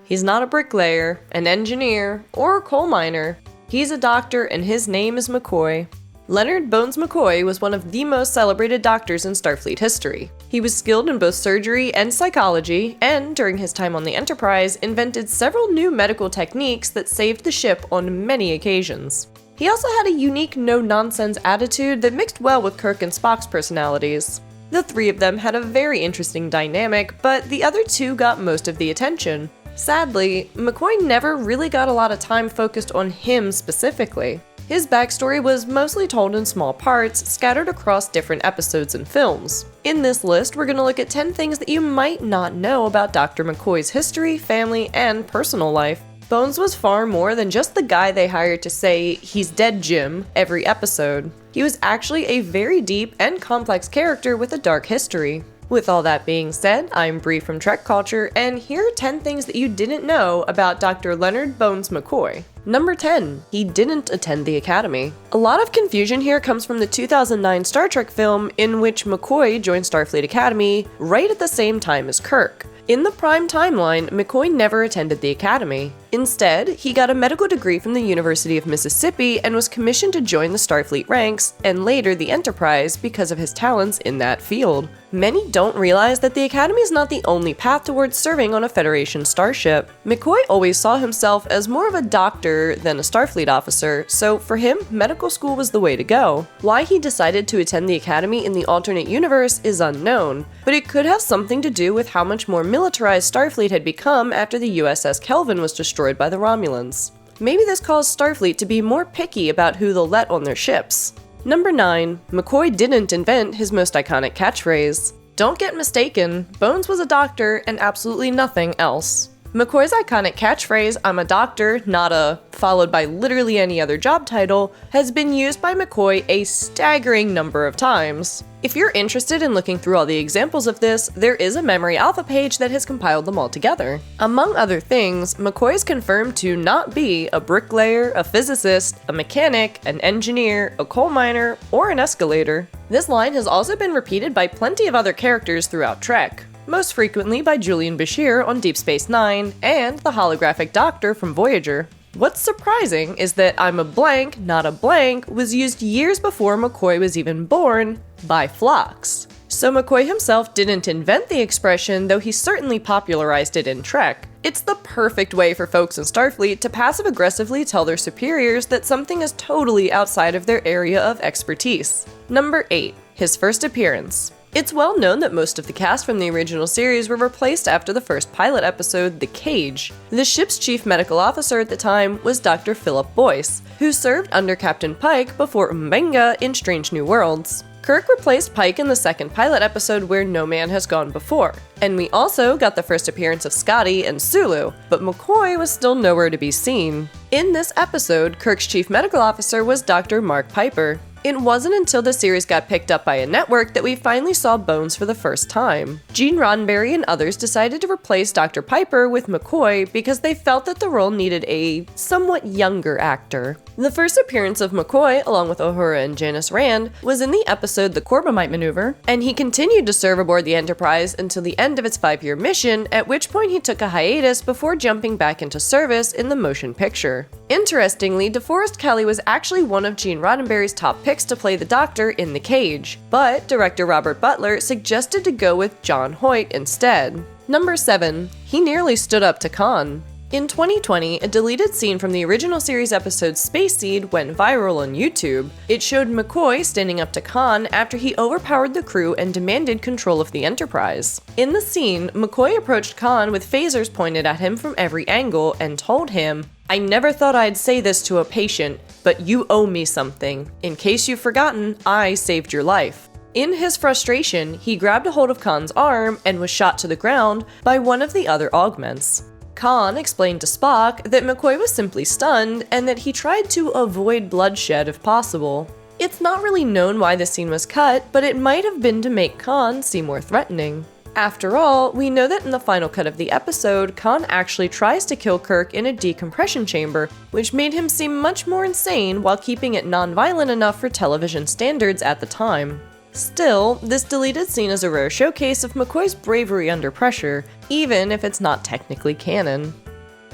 He's not a bricklayer, an engineer, or a coal miner. He's a doctor, and his name is McCoy. Leonard Bones McCoy was one of the most celebrated doctors in Starfleet history. He was skilled in both surgery and psychology, and during his time on the Enterprise, invented several new medical techniques that saved the ship on many occasions. He also had a unique no-nonsense attitude that mixed well with Kirk and Spock's personalities. The three of them had a very interesting dynamic, but the other two got most of the attention. Sadly, McCoy never really got a lot of time focused on him specifically. His backstory was mostly told in small parts, scattered across different episodes and films. In this list, we're going to look at 10 things that you might not know about Dr. McCoy's history, family, and personal life. Bones was far more than just the guy they hired to say, "He's dead, Jim," every episode. He was actually a very deep and complex character with a dark history. With all that being said, I'm Bree from Trek Culture, and here are 10 things that you didn't know about Dr. Leonard Bones McCoy. Number 10. He didn't attend the Academy. A lot of confusion here comes from the 2009 Star Trek film in which McCoy joined Starfleet Academy right at the same time as Kirk. In the prime timeline, McCoy never attended the Academy. Instead, he got a medical degree from the University of Mississippi and was commissioned to join the Starfleet ranks, and later the Enterprise, because of his talents in that field. Many don't realize that the Academy is not the only path towards serving on a Federation starship. McCoy always saw himself as more of a doctor than a Starfleet officer, so for him, medical school was the way to go. Why he decided to attend the Academy in the alternate universe is unknown, but it could have something to do with how much more militarized Starfleet had become after the USS Kelvin was destroyed by the Romulans. Maybe this caused Starfleet to be more picky about who they'll let on their ships. Number 9. McCoy didn't invent his most iconic catchphrase. Don't get mistaken, Bones was a doctor and absolutely nothing else. McCoy's iconic catchphrase, "I'm a doctor, not a," followed by literally any other job title, has been used by McCoy a staggering number of times. If you're interested in looking through all the examples of this, there is a Memory Alpha page that has compiled them all together. Among other things, McCoy is confirmed to not be a bricklayer, a physicist, a mechanic, an engineer, a coal miner, or an escalator. This line has also been repeated by plenty of other characters throughout Trek, most frequently by Julian Bashir on Deep Space Nine and the holographic Doctor from Voyager. What's surprising is that "I'm a blank, not a blank" was used years before McCoy was even born by Phlox. So McCoy himself didn't invent the expression, though he certainly popularized it in Trek. It's the perfect way for folks in Starfleet to passive-aggressively tell their superiors that something is totally outside of their area of expertise. Number 8. His first appearance. It's well known that most of the cast from the original series were replaced after the first pilot episode, The Cage. The ship's chief medical officer at the time was Dr. Philip Boyce, who served under Captain Pike before Mbenga in Strange New Worlds. Kirk replaced Pike in the second pilot episode Where No Man Has Gone Before, and we also got the first appearance of Scotty and Sulu, but McCoy was still nowhere to be seen. In this episode, Kirk's chief medical officer was Dr. Mark Piper. It wasn't until the series got picked up by a network that we finally saw Bones for the first time. Gene Roddenberry and others decided to replace Dr. Piper with McCoy because they felt that the role needed a somewhat younger actor. The first appearance of McCoy, along with Uhura and Janice Rand, was in the episode The Corbomite Maneuver, and he continued to serve aboard the Enterprise until the end of its 5-year mission, at which point he took a hiatus before jumping back into service in the motion picture. Interestingly, DeForest Kelley was actually one of Gene Roddenberry's top picks to play the Doctor in The Cage, but director Robert Butler suggested to go with John Hoyt instead. Number 7. He nearly stood up to Khan. In 2020, a deleted scene from the original series episode Space Seed went viral on YouTube. It showed McCoy standing up to Khan after he overpowered the crew and demanded control of the Enterprise. In the scene, McCoy approached Khan with phasers pointed at him from every angle and told him, "I never thought I'd say this to a patient, but you owe me something. In case you've forgotten, I saved your life." In his frustration, he grabbed a hold of Khan's arm and was shot to the ground by one of the other augments. Khan explained to Spock that McCoy was simply stunned and that he tried to avoid bloodshed if possible. It's not really known why the scene was cut, but it might have been to make Khan seem more threatening. After all, we know that in the final cut of the episode, Khan actually tries to kill Kirk in a decompression chamber, which made him seem much more insane while keeping it non-violent enough for television standards at the time. Still, this deleted scene is a rare showcase of McCoy's bravery under pressure, even if it's not technically canon.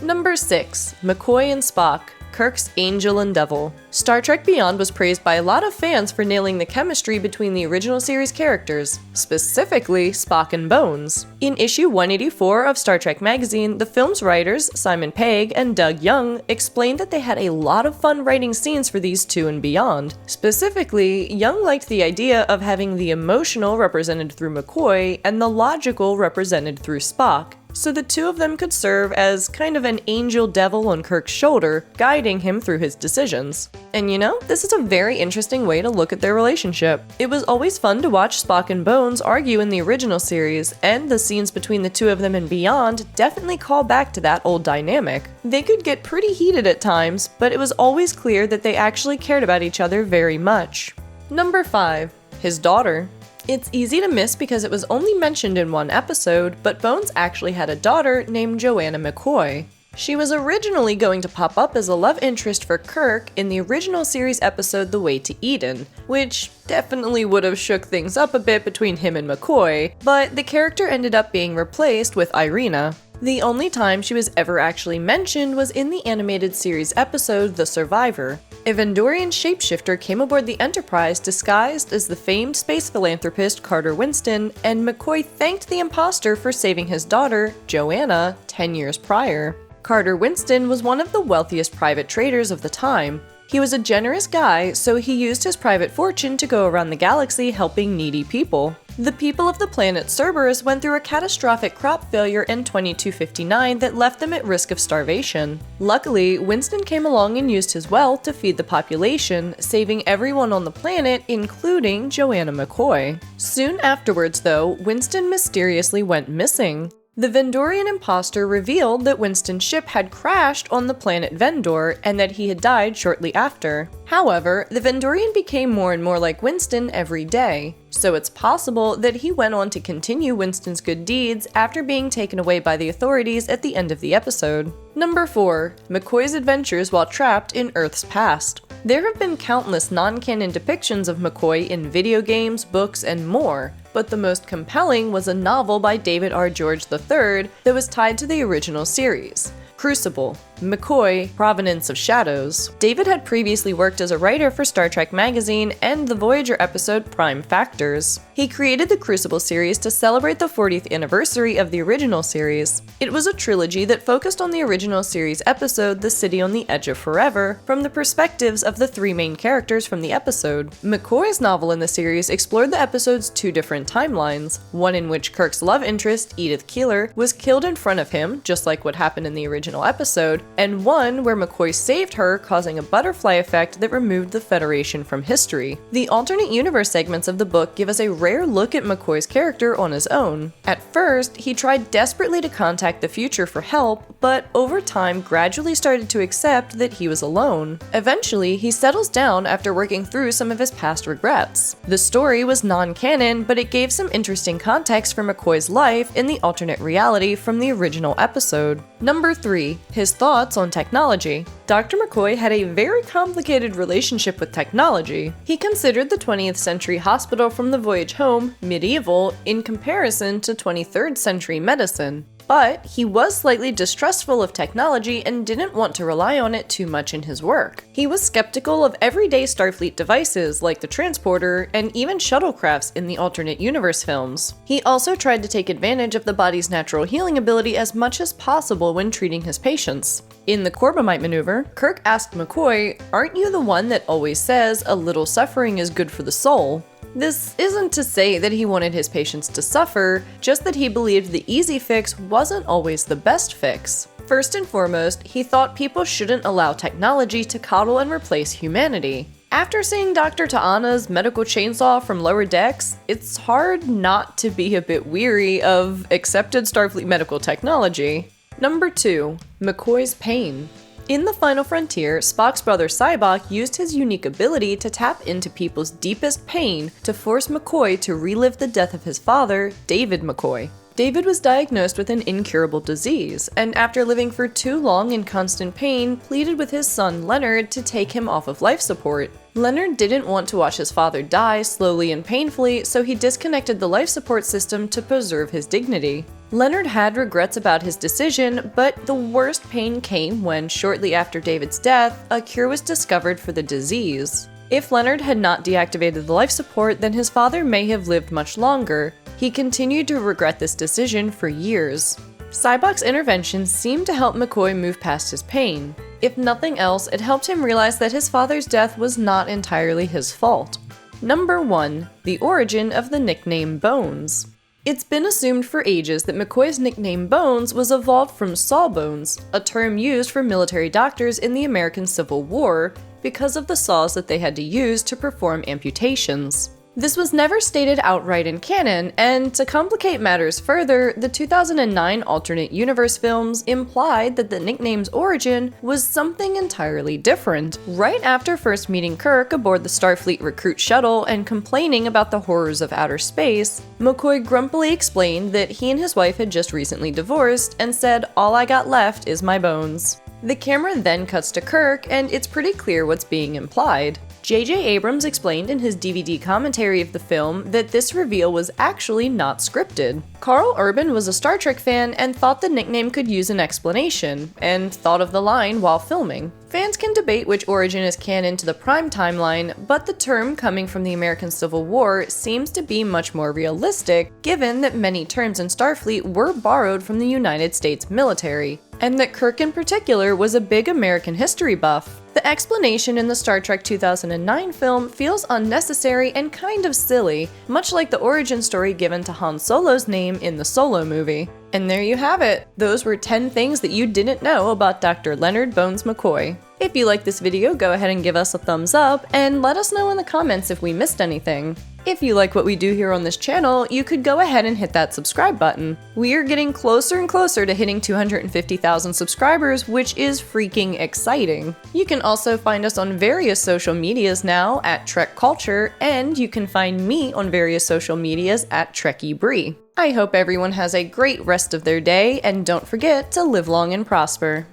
Number 6. McCoy and Spock, Kirk's angel and devil. Star Trek Beyond was praised by a lot of fans for nailing the chemistry between the original series characters, specifically Spock and Bones. In issue 184 of Star Trek magazine, the film's writers, Simon Pegg and Doug Young, explained that they had a lot of fun writing scenes for these two and beyond. Specifically, Young liked the idea of having the emotional represented through McCoy and the logical represented through Spock, so the two of them could serve as kind of an angel devil on Kirk's shoulder, guiding him through his decisions. And you know, this is a very interesting way to look at their relationship. It was always fun to watch Spock and Bones argue in the original series, and the scenes between the two of them and Beyond definitely call back to that old dynamic. They could get pretty heated at times, but it was always clear that they actually cared about each other very much. Number 5. His daughter. It's easy to miss because it was only mentioned in one episode, but Bones actually had a daughter named Joanna McCoy. She was originally going to pop up as a love interest for Kirk in the original series episode The Way to Eden, which definitely would have shook things up a bit between him and McCoy, but the character ended up being replaced with Irina. The only time she was ever actually mentioned was in the animated series episode The Survivor. A Vendorian shapeshifter came aboard the Enterprise disguised as the famed space philanthropist Carter Winston, and McCoy thanked the imposter for saving his daughter, Joanna, 10 years prior. Carter Winston was one of the wealthiest private traders of the time. He was a generous guy, so he used his private fortune to go around the galaxy helping needy people. The people of the planet Cerberus went through a catastrophic crop failure in 2259 that left them at risk of starvation. Luckily, Winston came along and used his wealth to feed the population, saving everyone on the planet, including Joanna McCoy. Soon afterwards, though, Winston mysteriously went missing. The Vendorian imposter revealed that Winston's ship had crashed on the planet Vendor and that he had died shortly after. However, the Vendorian became more and more like Winston every day, so it's possible that he went on to continue Winston's good deeds after being taken away by the authorities at the end of the episode. Number 4. McCoy's adventures while trapped in Earth's past. There have been countless non-canon depictions of McCoy in video games, books, and more, but the most compelling was a novel by David R. George III that was tied to the original series. Crucible. McCoy, Provenance of Shadows. David had previously worked as a writer for Star Trek magazine and the Voyager episode Prime Factors. He created the Crucible series to celebrate the 40th anniversary of the original series. It was a trilogy that focused on the original series episode The City on the Edge of Forever from the perspectives of the three main characters from the episode. McCoy's novel in the series explored the episode's two different timelines, one in which Kirk's love interest, Edith Keeler, was killed in front of him, just like what happened in the original episode, and one where McCoy saved her, causing a butterfly effect that removed the Federation from history. The alternate universe segments of the book give us a rare look at McCoy's character on his own. At first, he tried desperately to contact the future for help, but over time gradually started to accept that he was alone. Eventually, he settles down after working through some of his past regrets. The story was non-canon, but it gave some interesting context for McCoy's life in the alternate reality from the original episode. Number 3. His thoughts on technology. Dr. McCoy had a very complicated relationship with technology. He considered the 20th century hospital from the voyage home medieval in comparison to 23rd century medicine. But he was slightly distrustful of technology and didn't want to rely on it too much in his work. He was skeptical of everyday Starfleet devices like the transporter and even shuttlecrafts in the alternate universe films. He also tried to take advantage of the body's natural healing ability as much as possible when treating his patients. In the Corbomite maneuver, Kirk asked McCoy, "Aren't you the one that always says a little suffering is good for the soul?" This isn't to say that he wanted his patients to suffer, just that he believed the easy fix wasn't always the best fix. First and foremost, he thought people shouldn't allow technology to coddle and replace humanity. After seeing Dr. Ta'ana's medical chainsaw from Lower Decks, it's hard not to be a bit weary of accepted Starfleet medical technology. Number 2. McCoy's pain. In The Final Frontier, Spock's brother Sybok used his unique ability to tap into people's deepest pain to force McCoy to relive the death of his father, David McCoy. David was diagnosed with an incurable disease, and after living for too long in constant pain, pleaded with his son Leonard to take him off of life support. Leonard didn't want to watch his father die slowly and painfully, so he disconnected the life support system to preserve his dignity. Leonard had regrets about his decision, but the worst pain came when, shortly after David's death, a cure was discovered for the disease. If Leonard had not deactivated the life support, then his father may have lived much longer. He continued to regret this decision for years. Sybok's intervention seemed to help McCoy move past his pain. If nothing else, it helped him realize that his father's death was not entirely his fault. Number 1. The origin of the nickname Bones. It's been assumed for ages that McCoy's nickname Bones was evolved from sawbones, a term used for military doctors in the American Civil War because of the saws that they had to use to perform amputations. This was never stated outright in canon, and to complicate matters further, the 2009 alternate universe films implied that the nickname's origin was something entirely different. Right after first meeting Kirk aboard the Starfleet recruit shuttle and complaining about the horrors of outer space, McCoy grumpily explained that he and his wife had just recently divorced and said, "All I got left is my bones." The camera then cuts to Kirk, and it's pretty clear what's being implied. J.J. Abrams explained in his DVD commentary of the film that this reveal was actually not scripted. Carl Urban was a Star Trek fan and thought the nickname could use an explanation, and thought of the line while filming. Fans can debate which origin is canon to the Prime timeline, but the term coming from the American Civil War seems to be much more realistic, given that many terms in Starfleet were borrowed from the United States military, and that Kirk in particular was a big American history buff. The explanation in the Star Trek 2009 film feels unnecessary and kind of silly, much like the origin story given to Han Solo's name in the Solo movie. And there you have it. Those were 10 things that you didn't know about Dr. Leonard Bones McCoy. If you like this video, go ahead and give us a thumbs up, and let us know in the comments if we missed anything. If you like what we do here on this channel, you could go ahead and hit that subscribe button. We are getting closer and closer to hitting 250,000 subscribers, which is freaking exciting. You can also find us on various social medias now at Trek Culture, and you can find me on various social medias at Trekkie Bree. I hope everyone has a great rest of their day, and don't forget to live long and prosper.